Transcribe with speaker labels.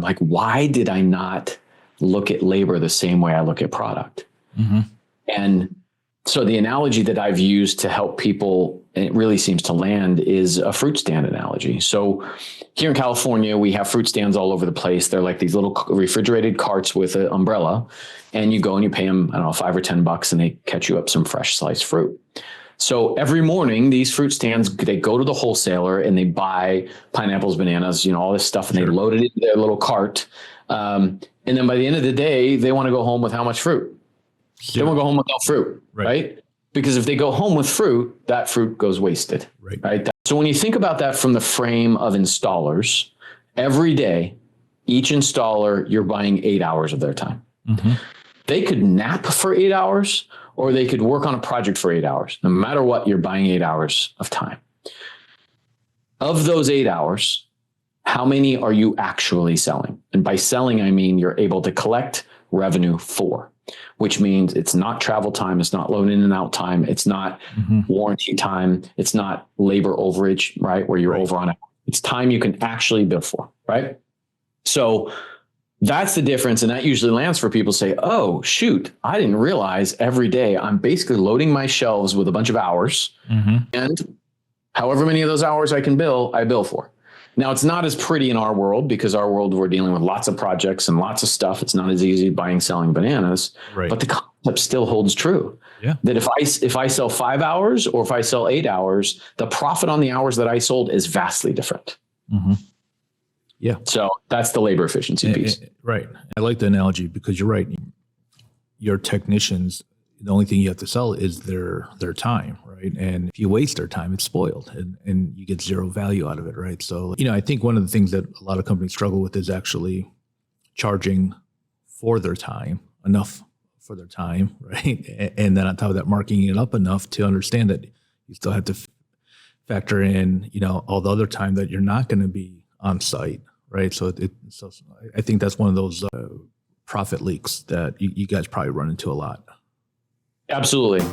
Speaker 1: like, why did I not look at labor the same way I look at product? Mm-hmm. And so the analogy that I've used to help people, and it really seems to land, is a fruit stand analogy. So here in California, we have fruit stands all over the place. They're like these little refrigerated carts with an umbrella, and you go and you pay them, I don't know, $5 or $10, and they catch you up some fresh sliced fruit. So every morning, these fruit stands, they go to the wholesaler and they buy pineapples, bananas, all this stuff, and they load it into their little cart. And then by the end of the day, they want to go home with how much fruit? They won't go home without fruit, right? Because if they go home with fruit, that fruit goes wasted, right? So when you think about that from the frame of installers, every day, each installer, you're buying 8 hours of their time. Mm-hmm. They could nap for 8 hours, or they could work on a project for 8 hours. No matter what, you're buying 8 hours of time. Of those 8 hours, how many are you actually selling? And by selling, I mean you're able to collect revenue for, which means it's not travel time, it's not loan in and out time, it's not warranty time, it's not labor overage, right? Where you're over on it. It's time you can actually bill for, right? So that's the difference. And that usually lands for people say, oh, shoot, I didn't realize every day I'm basically loading my shelves with a bunch of hours, and however many of those hours I can bill, I bill for. Now, it's not as pretty in our world, because our world, we're dealing with lots of projects and lots of stuff. It's not as easy buying, selling bananas, but the concept still holds true. Yeah. That if I sell 5 hours or if I sell 8 hours, the profit on the hours that I sold is vastly different. Mm-hmm. Yeah. So that's the labor efficiency piece.
Speaker 2: Right. I like the analogy, because you're right. Your technicians, the only thing you have to sell is their time, right? And if you waste their time, it's spoiled, and you get zero value out of it, right? So, I think one of the things that a lot of companies struggle with is actually charging for their time, enough for their time, right? And then on top of that, marking it up enough to understand that you still have to factor in, all the other time that you're not going to be on site, right? So I think that's one of those profit leaks that you guys probably run into a lot.
Speaker 1: Absolutely.